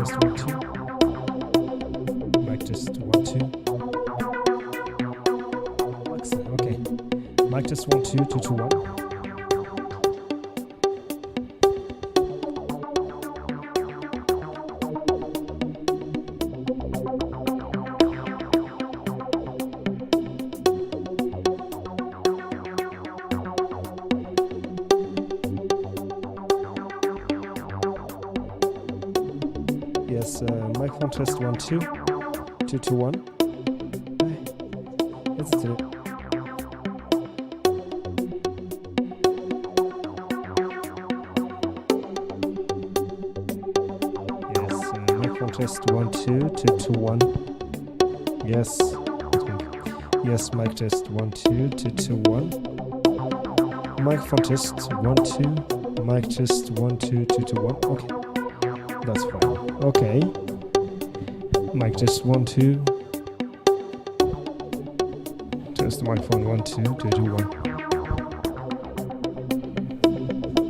test 1 2. Mic test 1 2. Okay. Mic test 1 2 2 2 1. Yes, microphone test 1 2 2 2 1. Let's do it. Yes, microphone test 1 2 2 2 1. Yes. Yes, mic test 1 2 2 2 1. Microphone test 1 2. Mic test 1 2 2 2 1. Okay. That's fine. Okay. Mic test 1 2. Test the microphone 1 2 2 2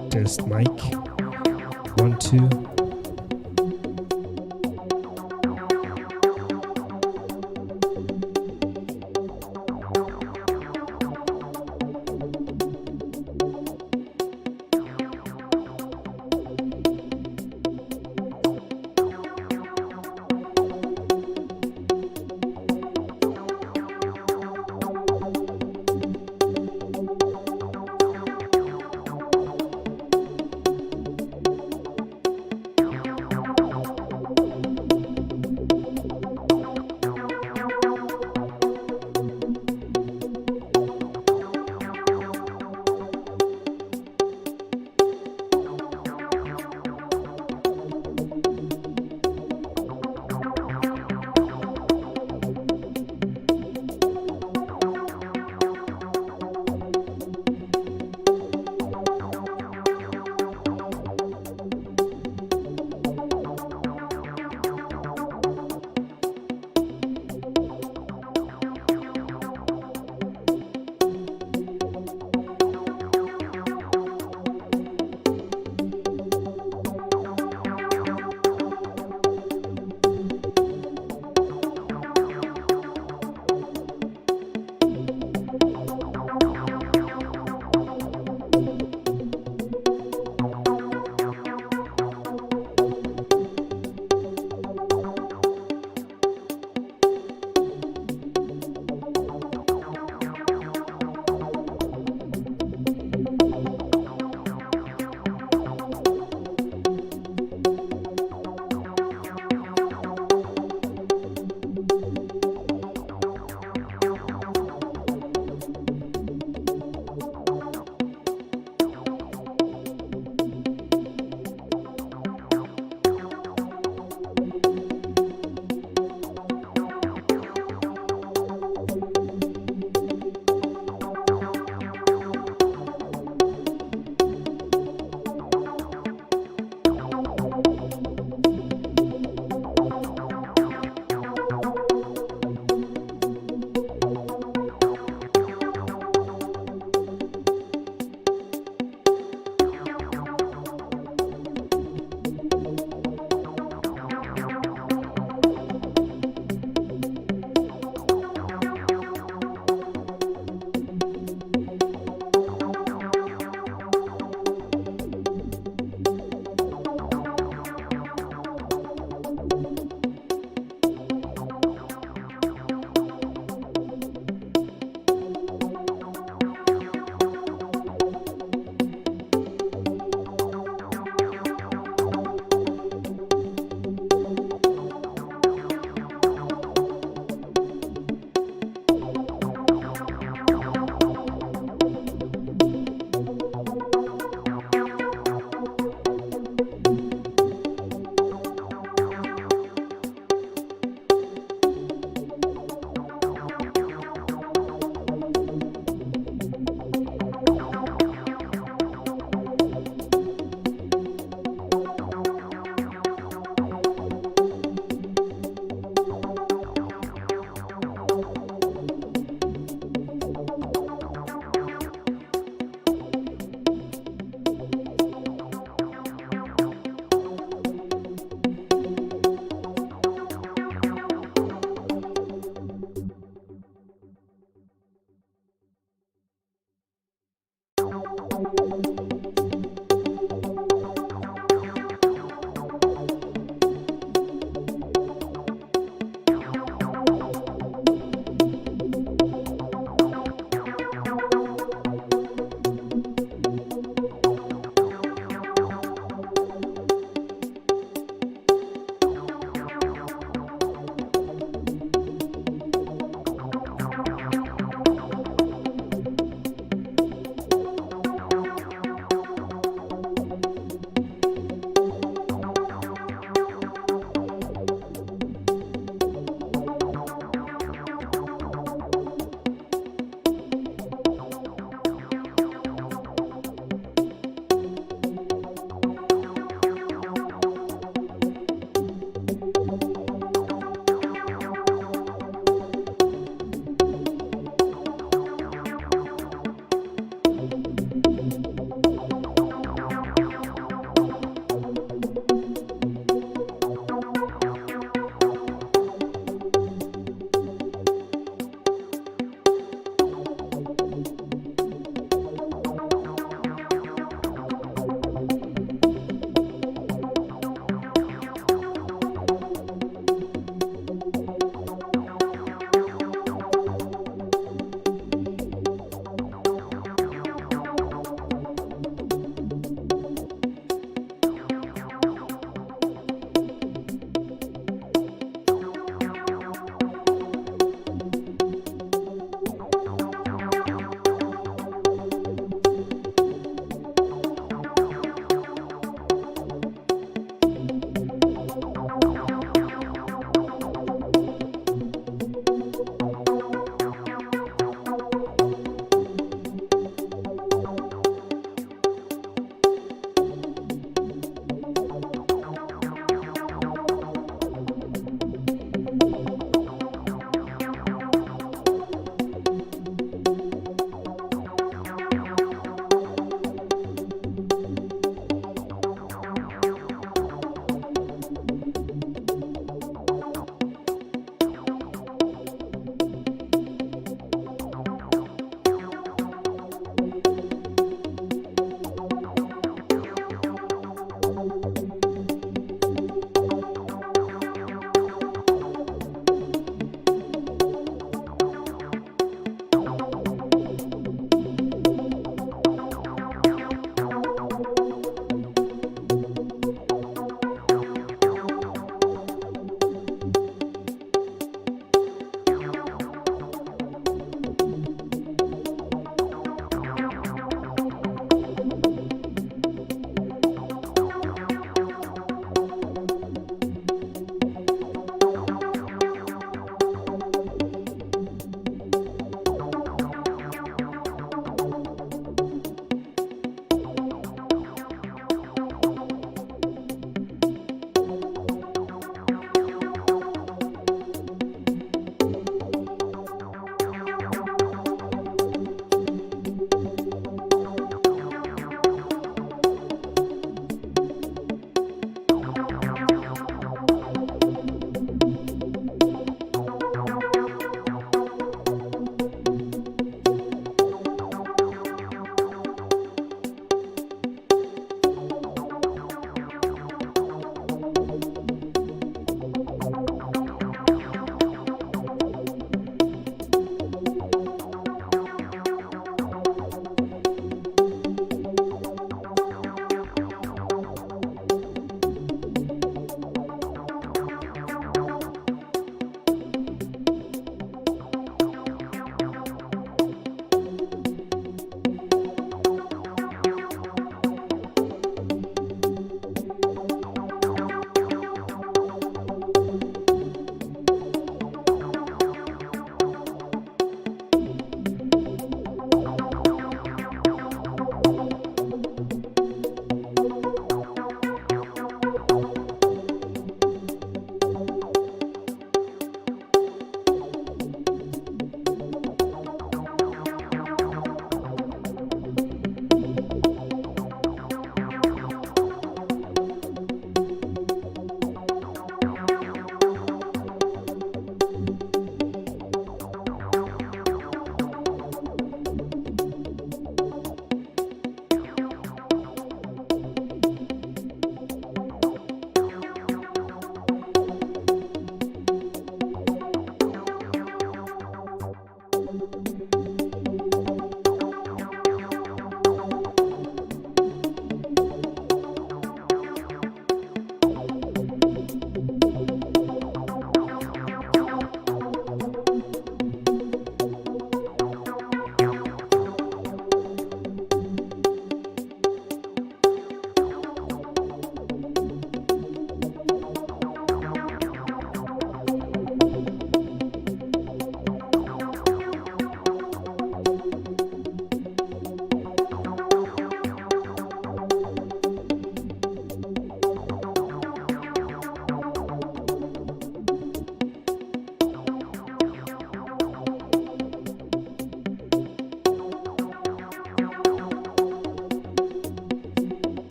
1. Test mic 1 2.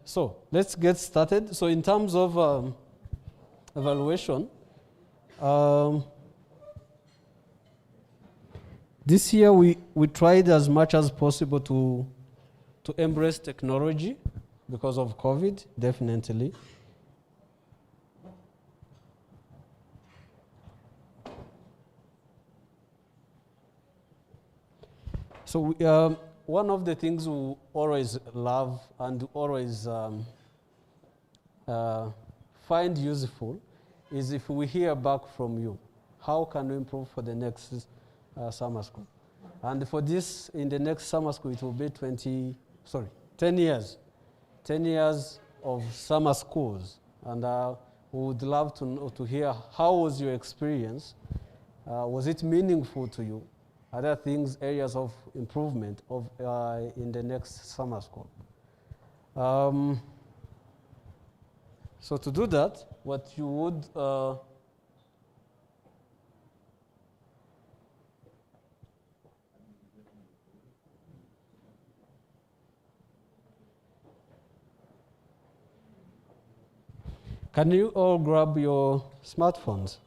So let's get started. So in terms of evaluation, this year we tried as much as possible to embrace technology because of COVID, definitely. So one of the things we always love and always find useful is if we hear back from you. How can we improve for the next summer school? And for this, in the next summer school, it will be 10 years. 10 years of summer schools. And we would love to hear how was your experience? Was it meaningful to you? Are there things, areas of improvement in the next summer school? So to do that, what you would can you all grab your smartphones?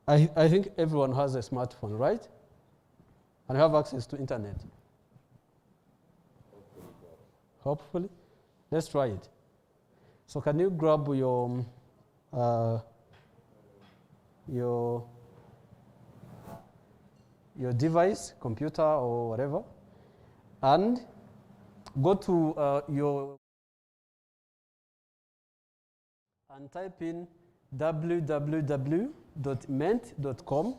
I think everyone has a smartphone, right? And have access to internet. Hopefully. Let's try it. So can you grab your device, computer or whatever, and go to and type in www.ment.com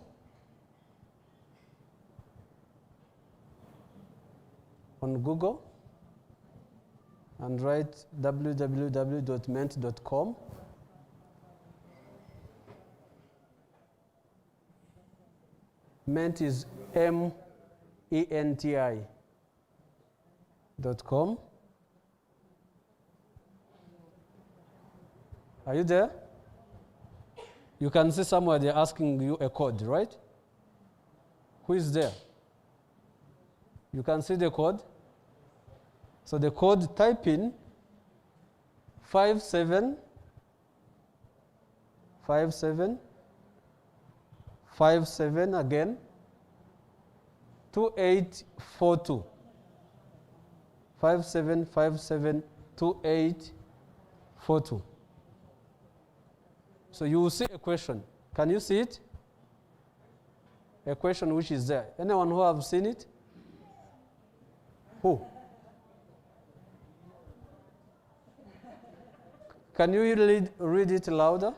on Google and write www.ment.com. Ment is MENTI.com. Are you there? You can see somewhere they're asking you a code, right? Who is there? You can see the code. So the code, type in 5757 again 2842. 5757 2842. So you will see a question. Can you see it? A question which is there. Anyone who have seen it? Who? Can you read it louder?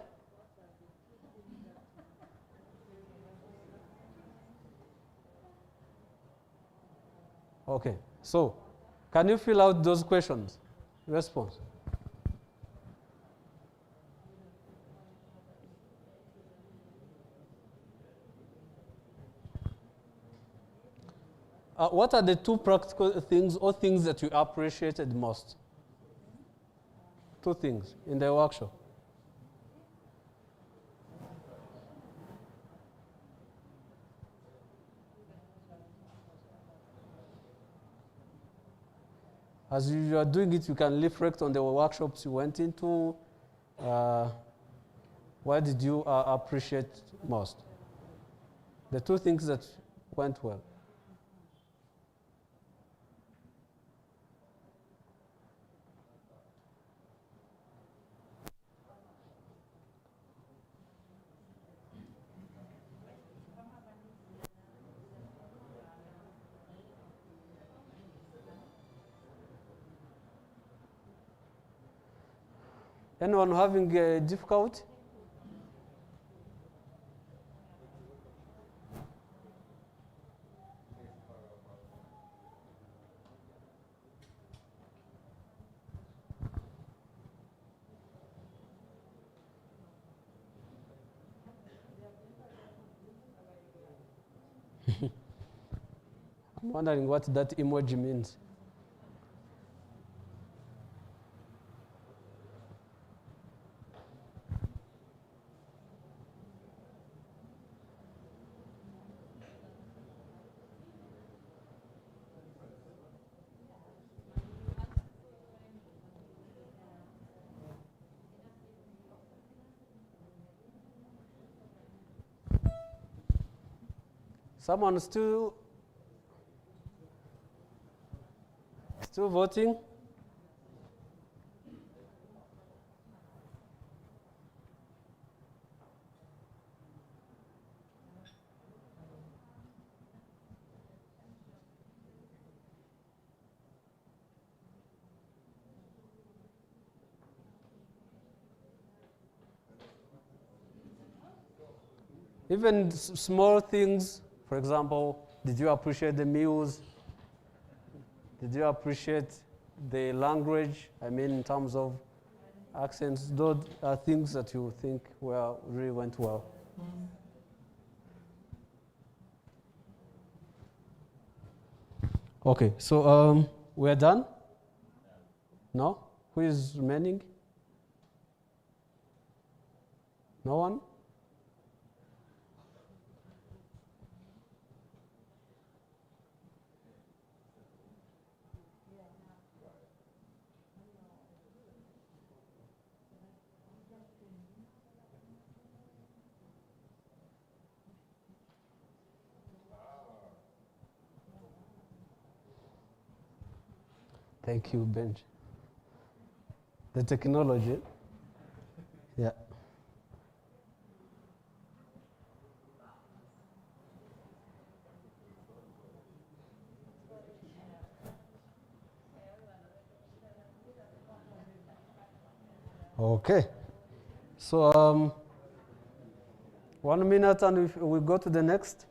Okay. So, can you fill out those questions? Response. What are the two practical things or things that you appreciated most? Two things in the workshop. As you are doing it, you can reflect on the workshops you went into. What did you appreciate most? The two things that went well. Anyone having a difficulty? I'm wondering what that emoji means. Someone still voting? Even small things, for example, did you appreciate the meals? Did you appreciate the language? I mean, in terms of accents, those are things that you think really went well. Okay, so we're done? No? Who is remaining? No one? Thank you, Benj. The technology. Yeah. Okay. So 1 minute and we go to the next.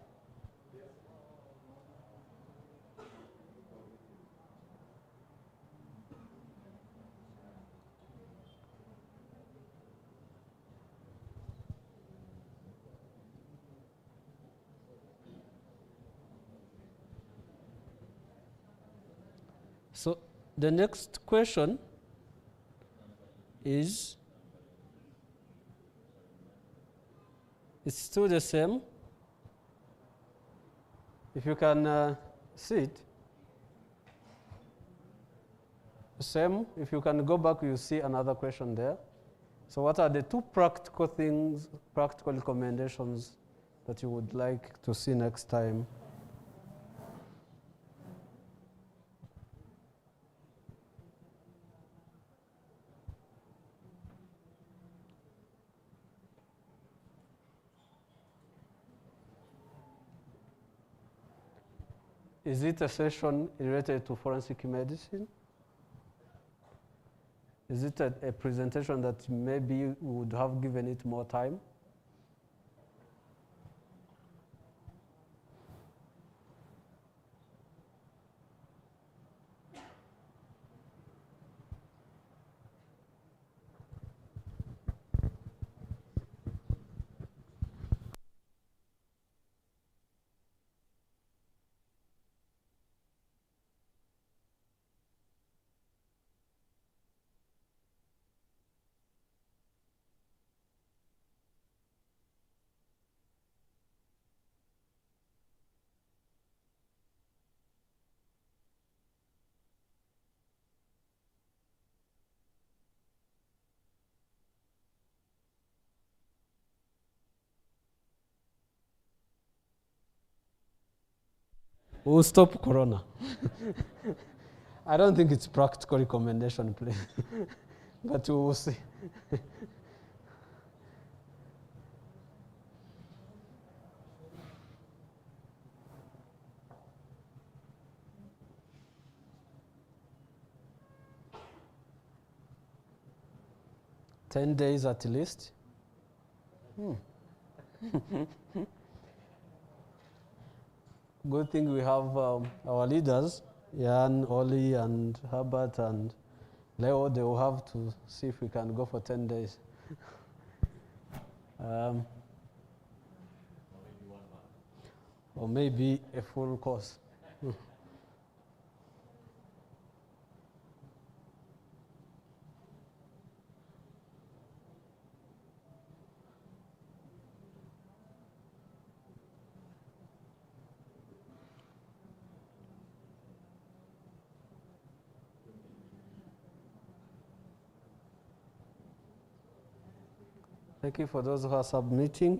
So the next question is, it's still the same. If you can see it. Same, if you can go back, you see another question there. So what are the two practical things, practical recommendations that you would like to see next time? Is it a session related to forensic medicine? Is it a presentation that maybe we would have given it more time? We'll stop Corona. I don't think it's practical recommendation, please. But we will see. "10 days at least." Good thing we have our leaders, Jan, Oli, and Herbert, and Leo. They will have to see if we can go for 10 days. Or maybe a full course. Thank you for those who are submitting.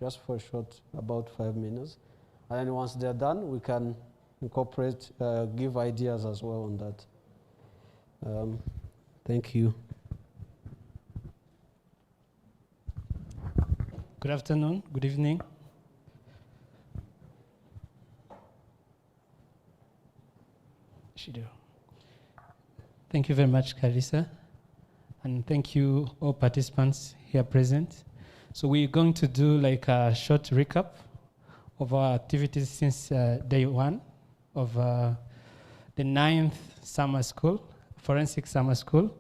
just for a short, about 5 minutes. And then once they're done, we can incorporate, give ideas as well on that. Thank you. Good afternoon, good evening. Thank you very much, Carissa. And thank you all participants here present. So we're going to do like a short recap of our activities since day one of the 9th summer school, forensic summer school.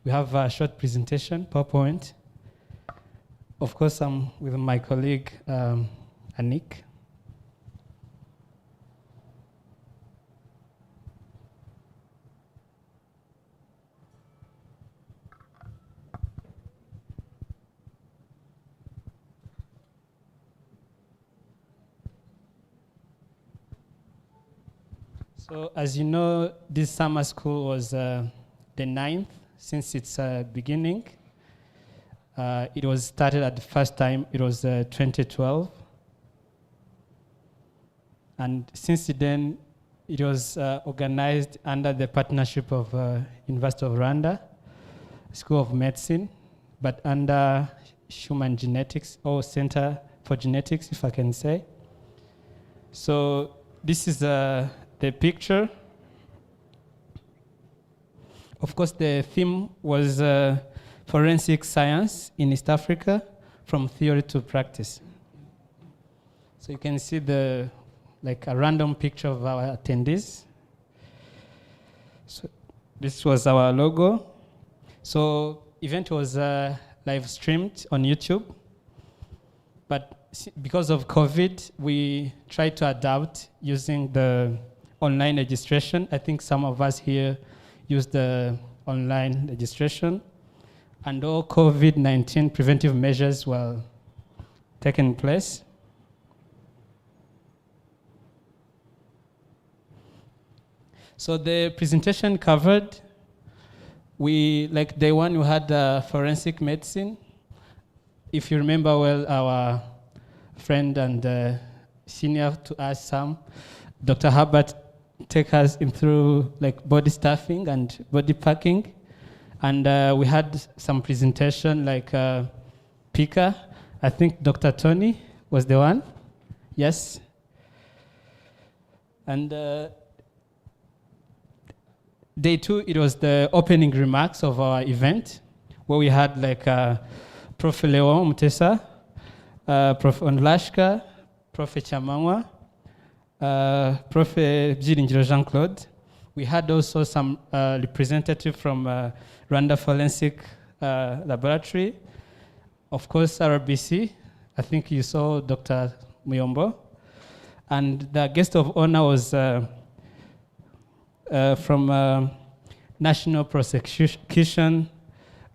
We have a short presentation, PowerPoint. Of course, I'm with my colleague, Anik. So as you know, this summer school was the 9th since its beginning. It was started at the first time, it was 2012. And since then, it was organized under the partnership of University of Rwanda, School of Medicine, but under Human Genetics, or Center for Genetics, if I can say. So this is the picture. Of course, the theme was forensic science in East Africa, from theory to practice. So you can see like a random picture of our attendees. So this was our logo. So event was live streamed on YouTube, but because of COVID, we tried to adapt using the online registration. I think some of us here used the online registration, and all COVID-19 preventive measures were taken place. So the presentation covered, like day one, we had forensic medicine. If you remember well, our friend and senior to us, Sam, Dr. Herbert, take us in through like body stuffing and body packing. And we had some presentation like Pika. I think Dr. Tony was the one. Yes. And day two, it was the opening remarks of our event, where we had like Prof. Leon Mutesa, Prof. Onlashka, Prof. Chamangwa, Prof. Byiringiro Jean-Claude. We had also some representative from Rwanda Forensic Laboratory. Of course, RBC. I think you saw Dr. Muyombo. And the guest of honor was from National Prosecution,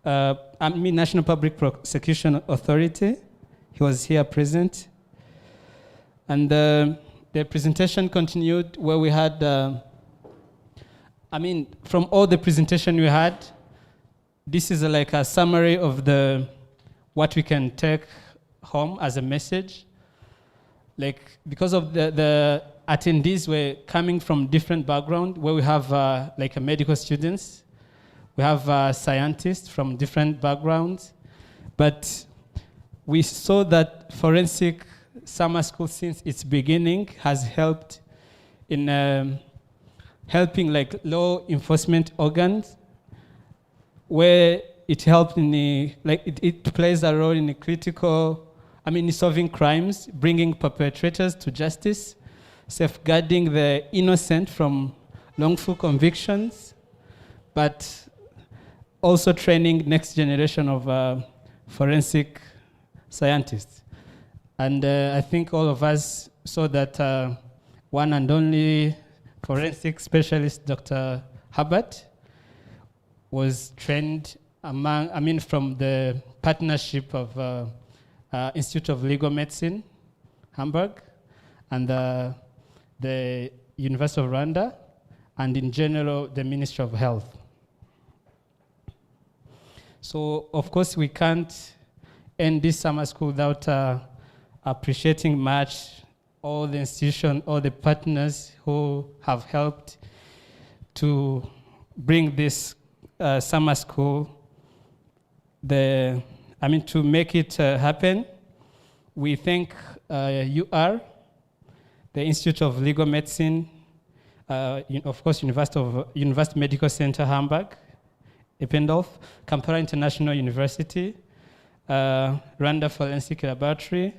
National Public Prosecution Authority. He was here present. And the presentation continued where we had, from all the presentation we had, this is like a summary of what we can take home as a message. Like, because of the attendees were coming from different backgrounds, where we have like medical students, we have scientists from different backgrounds, but we saw that forensic summer school since its beginning has helped in helping like law enforcement organs, where it helped in it plays a role in in solving crimes, bringing perpetrators to justice, safeguarding the innocent from wrongful convictions, but also training next generation of forensic scientists. And I think all of us saw that one and only forensic specialist, Dr. Herbert, was trained from the partnership of Institute of Legal Medicine, Hamburg, and the University of Rwanda, and in general, the Ministry of Health. So, of course, we can't end this summer school without appreciating much all the institutions, all the partners who have helped to bring this summer school, to make it happen. We thank UR, the Institute of Legal Medicine, of course, University Medical Center Hamburg, Eppendorf, Kampala International University, Rwanda Forensic Laboratory,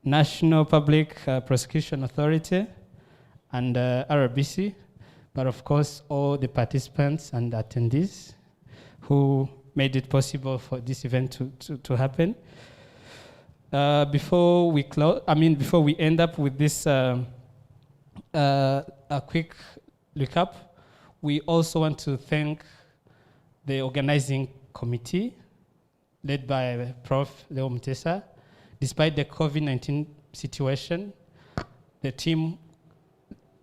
National Public Prosecution Authority, and RBC, but of course, all the participants and attendees who made it possible for this event to happen. Before we end up with this a quick recap, we also want to thank the organizing committee led by Prof. Leo Mutesa. Despite the COVID-19 situation, the team,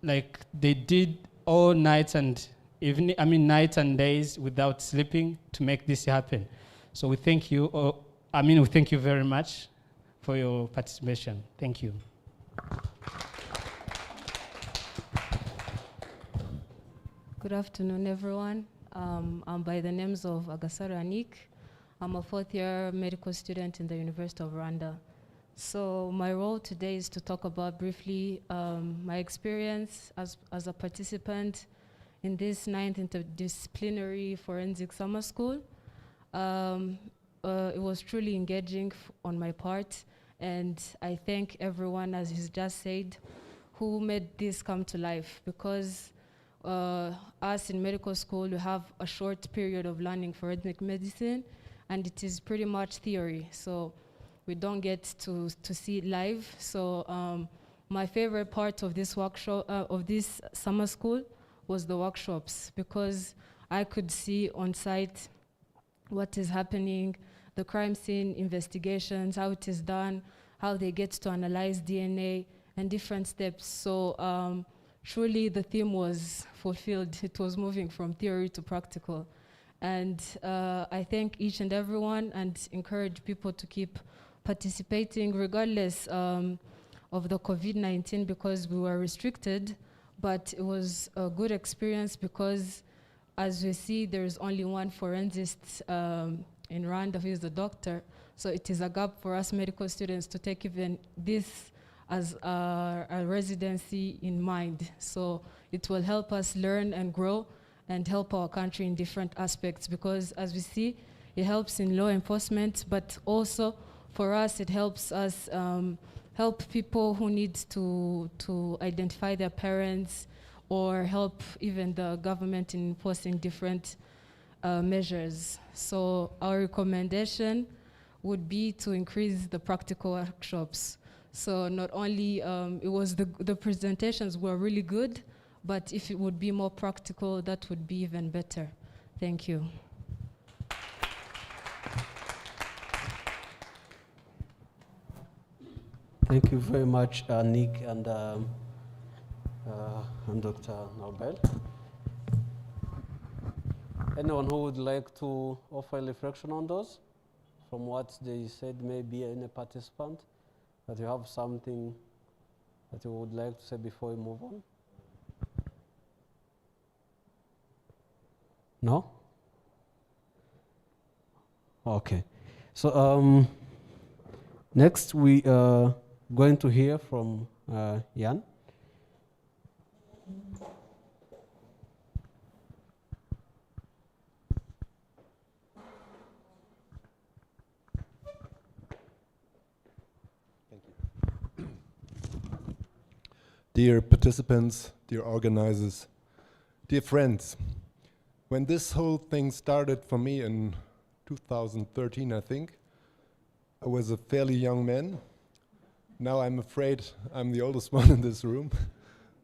they did all nights and nights and days without sleeping to make this happen. So we thank you. We thank you very much for your participation. Thank you. Good afternoon, everyone. I'm by the names of Agasaro Anik. I'm a fourth-year medical student in the University of Rwanda. So my role today is to talk about briefly my experience as a participant in this 9th Interdisciplinary Forensic Summer School. It was truly engaging on my part, and I thank everyone, as he's just said, who made this come to life, because us in medical school, we have a short period of learning forensic medicine, and it is pretty much theory, so we don't get to see it live. So my favorite part of this workshop, of this summer school, was the workshops, because I could see on site what is happening, the crime scene investigations, how it is done, how they get to analyze DNA, and different steps. So truly the theme was fulfilled. It was moving from theory to practical. And I thank each and everyone and encourage people to keep participating regardless of the COVID-19, because we were restricted, but it was a good experience because, as we see, there's only one forensist in Rwanda who is a doctor. So it is a gap for us medical students to take even this as a residency in mind. So it will help us learn and grow and help our country in different aspects, because as we see, it helps in law enforcement, but also for us, it helps us help people who need to identify their parents, or help even the government in enforcing different measures. So our recommendation would be to increase the practical workshops. So not only, it was the presentations were really good, but if it would be more practical, that would be even better. Thank you. Thank you very much, Nick and Dr. Nobel. Anyone who would like to offer a reflection on those, from what they said, maybe any participant, that you have something that you would like to say before we move on? No? Okay. So next we are going to hear from Jan. Dear participants, dear organizers, dear friends, when this whole thing started for me in 2013, I think, I was a fairly young man. Now I'm afraid I'm the oldest one in this room,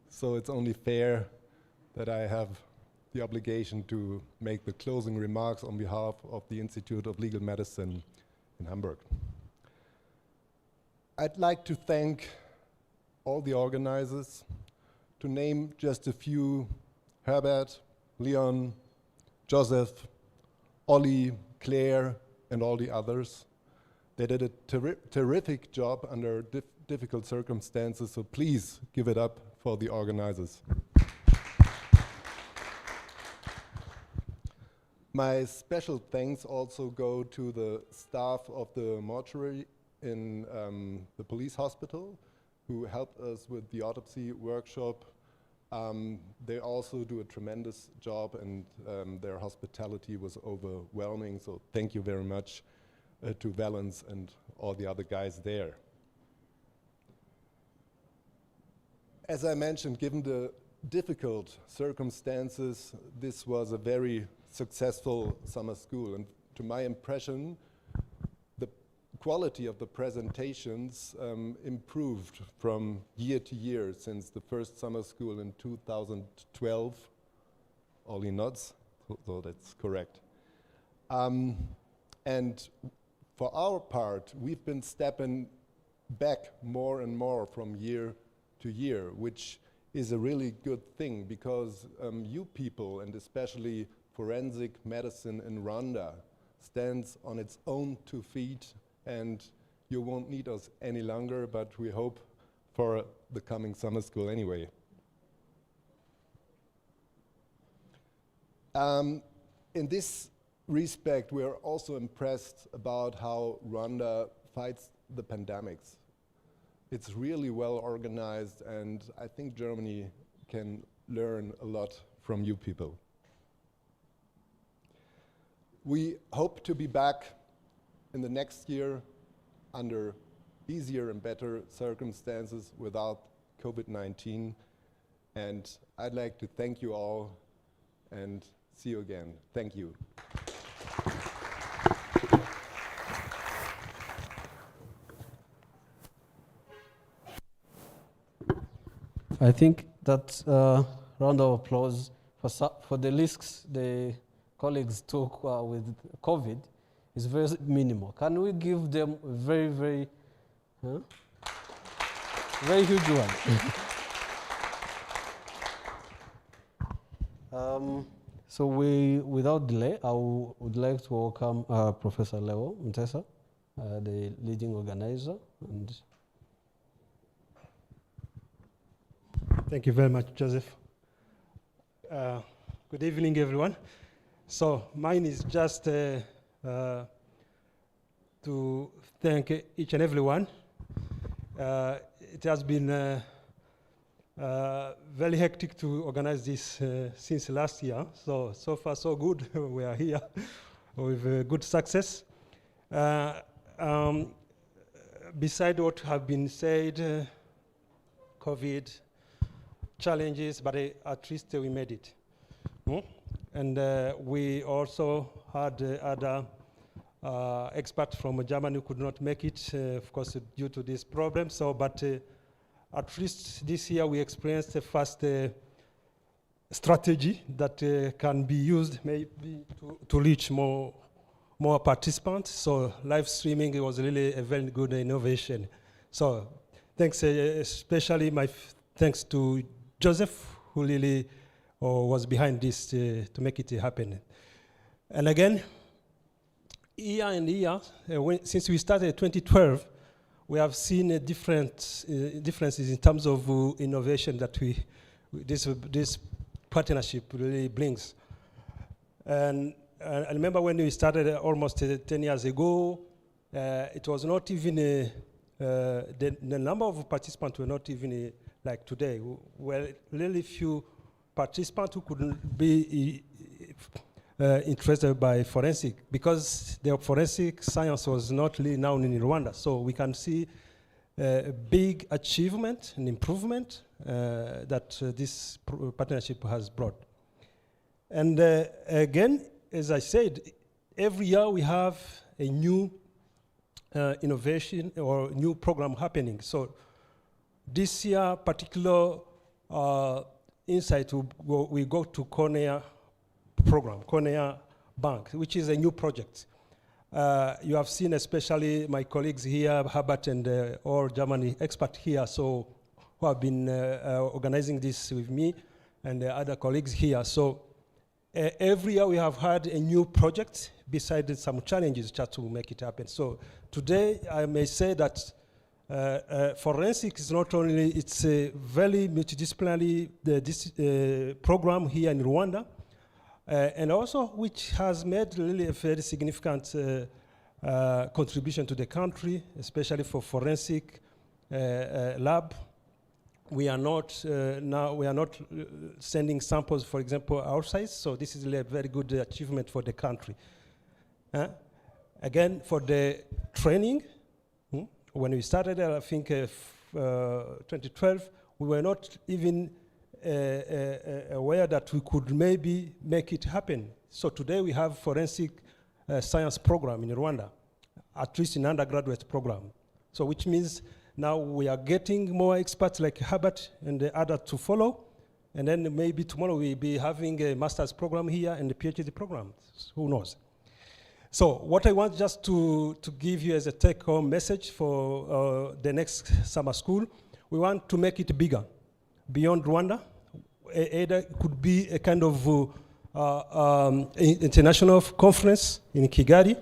so it's only fair that I have the obligation to make the closing remarks on behalf of the Institute of Legal Medicine in Hamburg. I'd like to thank all the organizers, to name just a few: Herbert, Leon, Joseph, Ollie, Claire, and all the others. They did a terrific job under difficult circumstances, so please give it up for the organizers. My special thanks also go to the staff of the mortuary in the police hospital who helped us with the autopsy workshop. They also do a tremendous job, and their hospitality was overwhelming, so thank you very much to Valence and all the other guys there. As I mentioned, given the difficult circumstances, this was a very successful summer school, and to my impression, the quality of the presentations improved from year to year since the first summer school in 2012. Ollie nods, so that's correct. And for our part, we've been stepping back more and more from year to year, which is a really good thing, because you people, and especially forensic medicine in Rwanda, stands on its own 2 feet, and you won't need us any longer, but we hope for the coming summer school anyway. In this respect, we are also impressed about how Rwanda fights the pandemics. It's really well organized, and I think Germany can learn a lot from you people. We hope to be back in the next year under easier and better circumstances without COVID-19. And I'd like to thank you all and see you again. Thank you. I think that round of applause for the risks the colleagues took with COVID is very minimal. Can we give them a very, very, very huge one? So without delay, I would like to welcome Professor Leo Mtesa, the leading organizer. And thank you very much, Joseph. Good evening, everyone. So mine is just to thank each and everyone. It has been very hectic to organize this since last year. So far so good. We are here with good success. Beside what have been said, COVID, challenges, but at least we made it. And we also had other experts from Germany who could not make it, of course, due to this problem. So, but at least this year we experienced the first strategy that can be used maybe to reach more participants. So live streaming was really a very good innovation. So thanks, especially my thanks to Joseph, who really was behind this to make it happen. And again, year and year, since we started in 2012, we have seen differences in terms of innovation that this partnership really brings. And I remember when we started almost 10 years ago, it was not even, the number of participants were not even like today. Well, really few participants who couldn't be interested by forensic, because the forensic science was not really known in Rwanda. So we can see a big achievement and improvement that this partnership has brought. And again, as I said, every year we have a new innovation or new program happening. So this year, particular insight, we go to Cornea program, Cornea Bank, which is a new project. You have seen especially my colleagues here, Herbert and all Germany experts here, so who have been organizing this with me and the other colleagues here. So every year we have had a new project besides some challenges just to make it happen. So today I may say that forensics is not only, it's a very multidisciplinary program here in Rwanda, and also which has made really a very significant contribution to the country, especially for forensic lab. We are not sending samples, for example, outside, so this is really a very good achievement for the country. Again, for the training, when we started, I think 2012, we were not even aware that we could maybe make it happen. So today we have forensic science program in Rwanda, at least in undergraduate program. So which means now we are getting more experts like Herbert and the other to follow. And then maybe tomorrow we'll be having a master's program here and a PhD program. Who knows? So what I want just to give you as a take-home message for the next summer school, we want to make it bigger, beyond Rwanda. It could be a kind of international conference in Kigali.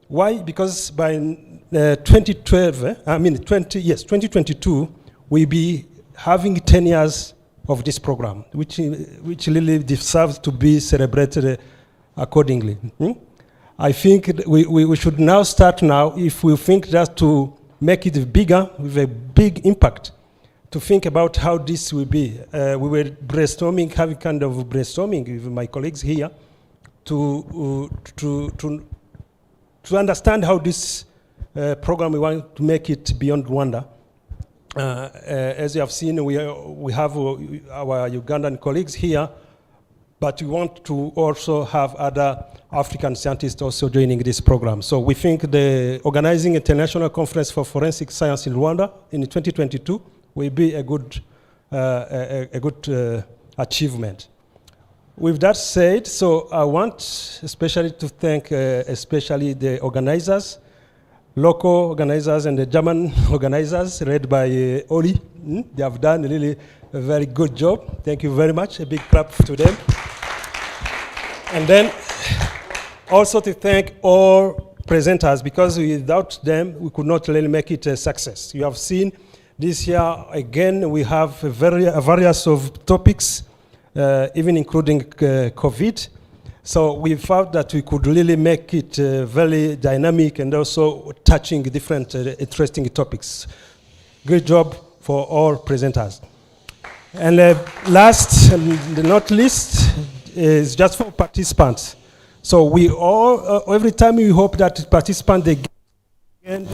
Why? Because by 2022, we'll be having 10 years of this program, which really deserves to be celebrated accordingly. I think we should now start now, if we think that to make it bigger with a big impact, to think about how this will be. We were brainstorming, having kind of brainstorming with my colleagues here to understand how this program, we want to make it beyond Rwanda. As you have seen, we have our Ugandan colleagues here, but we want to also have other African scientists also joining this program. So we think the organizing International Conference for Forensic Science in Rwanda in 2022 will be a good achievement. With that said, so I want especially to thank especially the organizers, local organizers and the German organizers led by Oli. They have done really a very good job. Thank you very much. A big clap to them. And then also to thank all presenters, because without them, we could not really make it a success. You have seen this year, again, we have a various of topics, even including COVID. So we found that we could really make it very dynamic and also touching different interesting topics. Great job for all presenters. And last and not least is just for participants. So we all, every time we hope that participants they get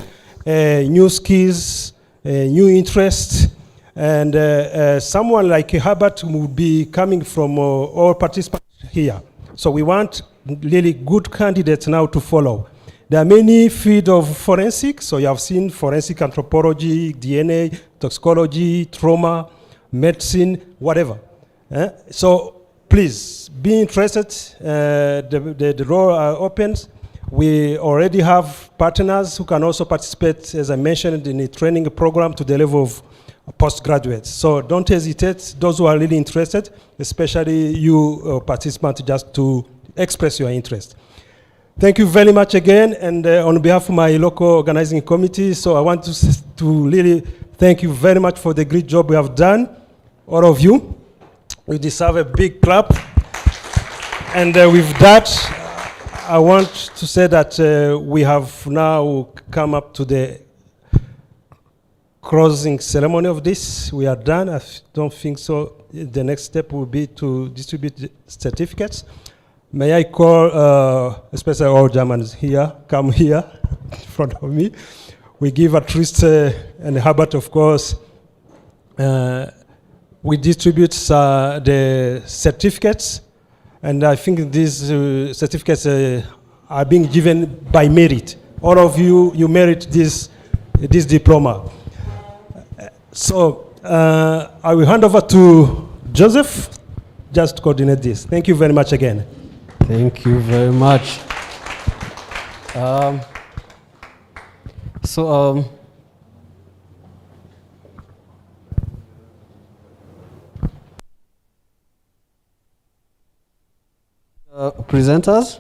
new skills, new interests, and someone like Herbert will be coming from all participants here. So we want really good candidates now to follow. There are many fields of forensics. So you have seen forensic anthropology, DNA, toxicology, trauma, medicine, whatever. So please be interested. The door are open. We already have partners who can also participate, as I mentioned, in the training program to the level of postgraduates. So don't hesitate, those who are really interested, especially you participants, just to express your interest. Thank you very much again, and on behalf of my local organizing committee, so I want to really thank you very much for the great job we have done, all of you. You deserve a big clap. And with that, I want to say that we have now come up to the closing ceremony of this. We are done. I don't think so. The next step will be to distribute the certificates. May I call, especially all Germans here, come here in front of me. We give at least, and Herbert, of course, we distribute the certificates, and I think these certificates are being given by merit. All of you, you merit this diploma. So I will hand over to Joseph just to coordinate this. Thank you very much again. Thank you very much. Presenters.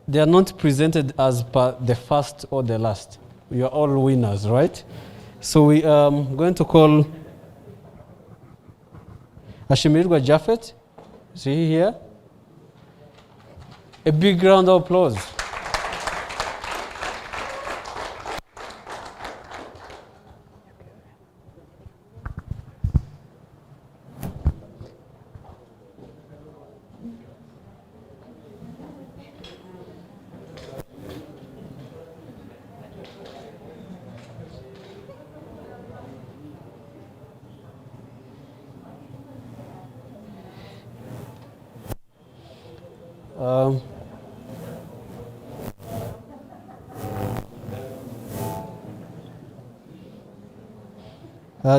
They are not presented as per the first or the last. We are all winners, right? So we are going to call Ashimirwa Japhet. Is he here? A big round of applause.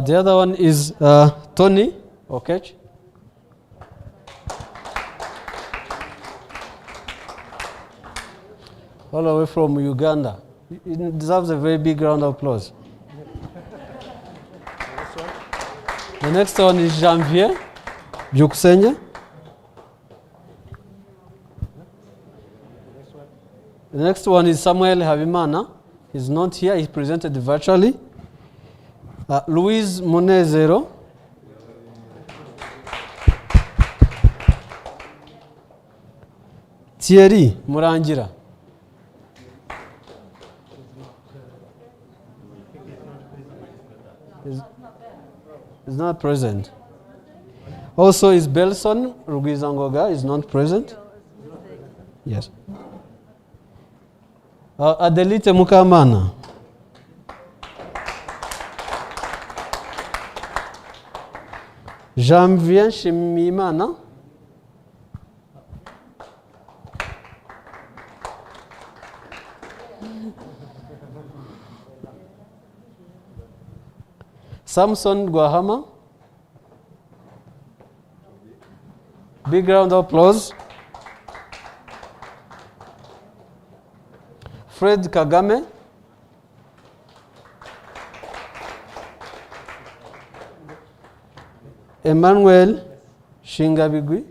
The other one is Tony Okech. All the way from Uganda. He deserves a very big round of applause. The next one is Janvier Byukusenge. The next one is Samuel Habimana. He's not here, he's presented virtually. Louise Munezero. Thierry Murangira. Is not present. Also is Belson Rugwizangoga is not present. Yes. Adelite Mukamana. Janvier Shimimana. Samson Guahama. Big round of applause. Fred Kagame. Emmanuel Shingabigwi.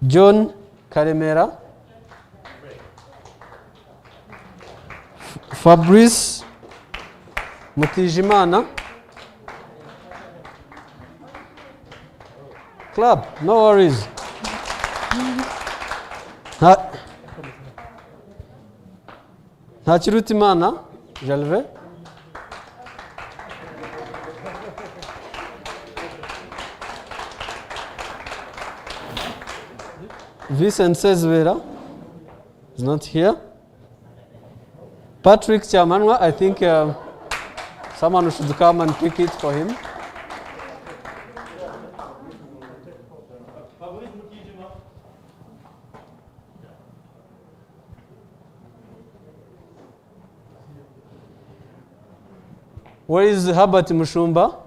John Karemera. Fabrice Mutijimana. Clap, no worries. Hachirutimana, Jalve. Vincent Sezvera is not here. Patrick Chamanwa, I think someone should come and pick it for him. Where is Herbert Mushumba?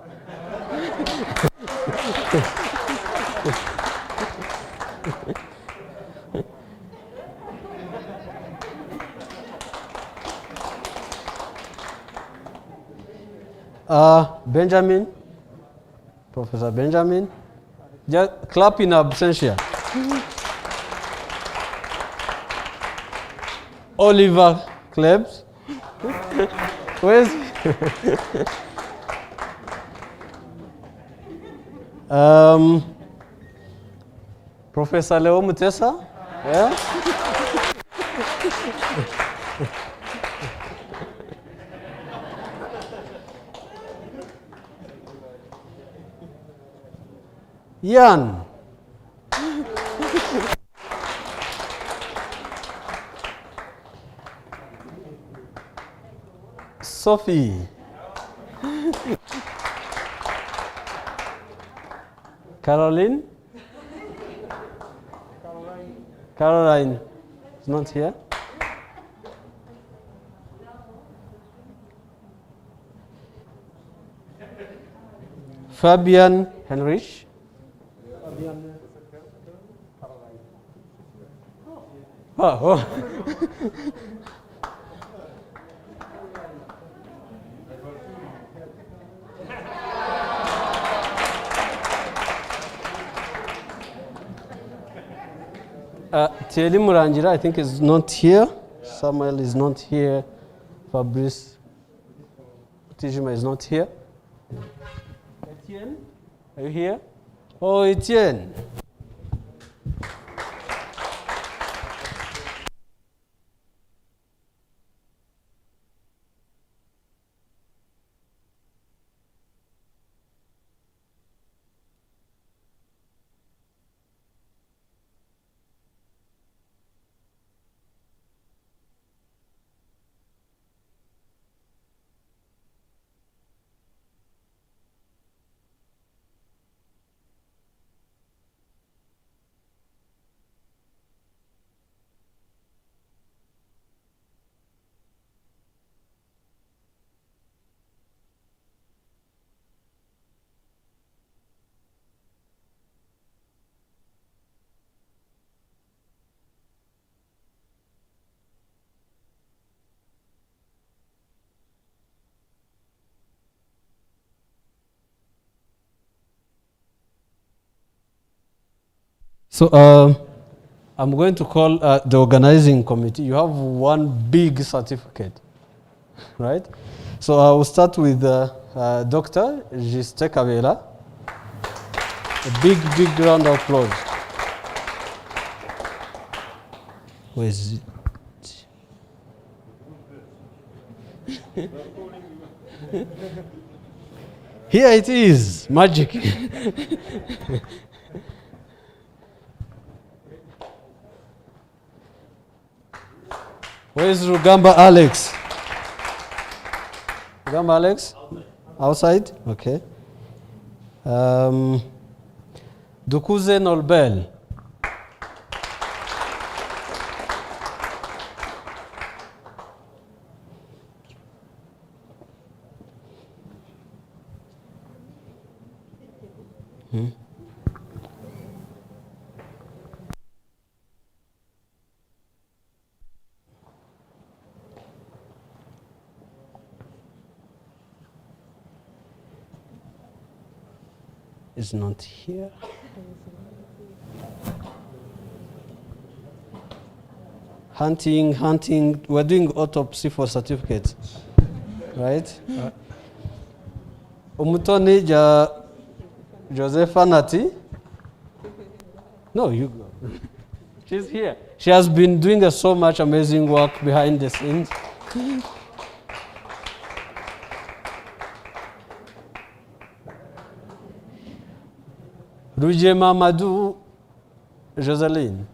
Benjamin, Professor Benjamin. Just clap in absentia. Oliver Klebs. Where's Professor Leo Mutesa? Yeah. Yan. Sophie. Caroline. Caroline is not here. Fabian Henrich. Oh. Thierry Murangira, I think, is not here. Samuel is not here. Fabrice Tijima is not here. Etienne, are you here? Oh, Etienne. So I'm going to call the organizing committee. You have one big certificate, right? So I will start with Dr. Juste Kabela. A big round of applause. Where is it? Here it is, magic. Where is Rugamba Alex? Rugamba Alex? Outside? Okay. Dukuze Nolbel. Is not here. Hunting. We're doing autopsy for certificates, right? Umutoni Josepha Nati. No, you go. She's here. She has been doing so much amazing work behind the scenes. Ruje Mamadou Joseline.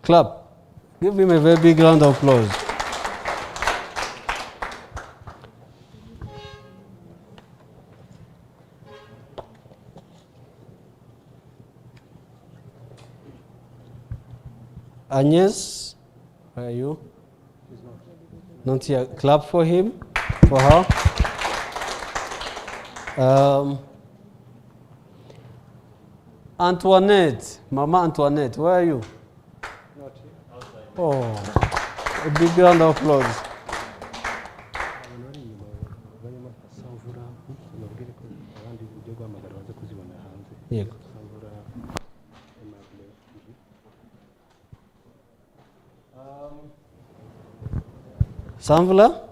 Clap. Give him a very big round of applause. Agnes, where are you? Not here. Clap for him, for her. Antoinette, Mama Antoinette, where are you? Not here. Oh, a big round of applause. Yeah. Samvula?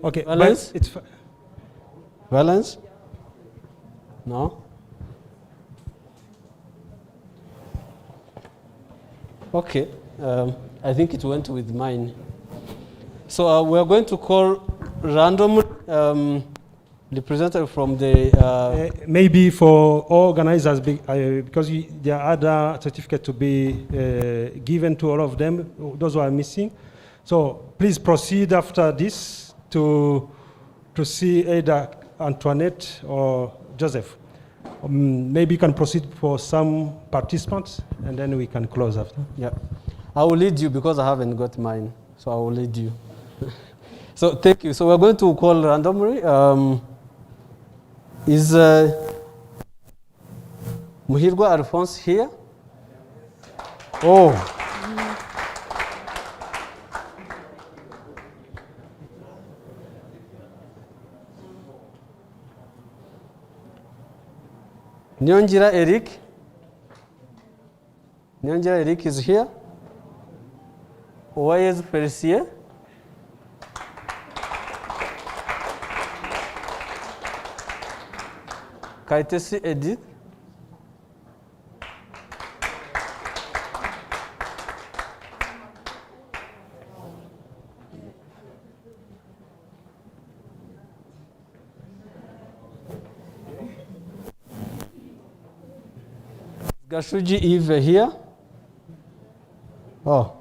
Okay, Valence? but it's Valence? No? Okay. I think it went with mine. So we're going to call randomly representative from the... Maybe for organizers, because there are other certificates to be given to all of them, those who are missing. So please proceed after this to see either Antoinette or Joseph. Maybe you can proceed for some participants, and then we can close after. Yeah. I will lead you because I haven't got mine, so I will lead you. So thank you. So we're going to call randomly. Is Muhirwa Alphonse here? Oh. Nyonjira Eric. Nyonjira Eric is here. Wayes Felicier. Kaitesi Edith. Gashuji Eve here. Oh.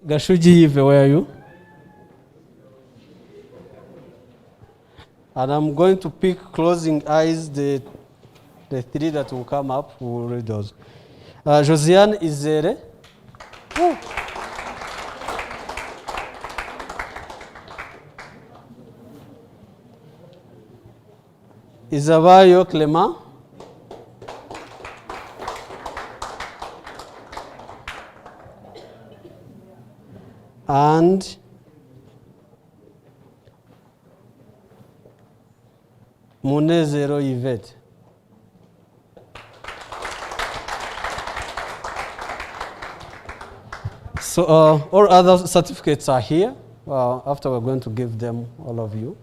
Gashuji Eve, where are you? And I'm going to pick closing eyes, the three that will come up, we will read those. Josiane Izere. Woo. Isabayo Clement. And Munezero Yvette. So all other certificates are here. After we're going to give them, all of you.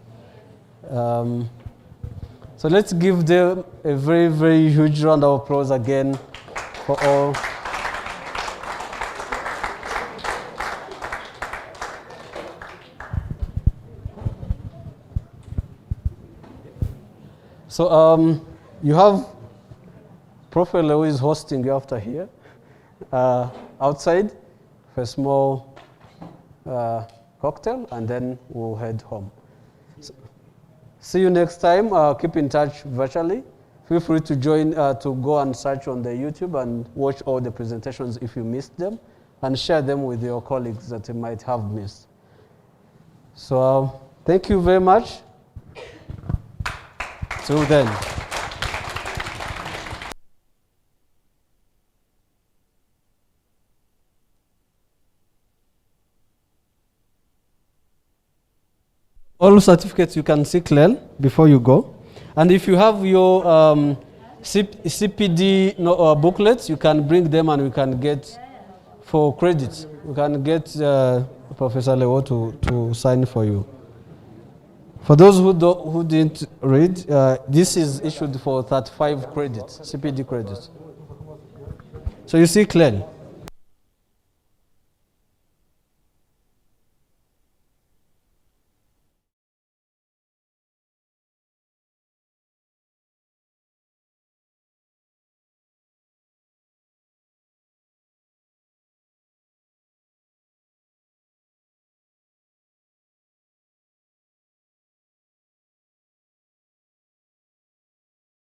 So let's give them a very, very huge round of applause again for all. So you have Prophet Leo is hosting you after here, outside for a small cocktail, and then we'll head home. So, see you next time. Keep in touch virtually. Feel free to join, to go and search on the YouTube and watch all the presentations if you missed them, and share them with your colleagues that you might have missed. So thank you very much. Till then. All certificates you can see clearly before you go. And if you have your CPD booklets, you can bring them and we can get for credits. We can get Professor Leo to sign for you. For those who didn't read, this is issued for 35 credits, CPD credits. So you see clearly.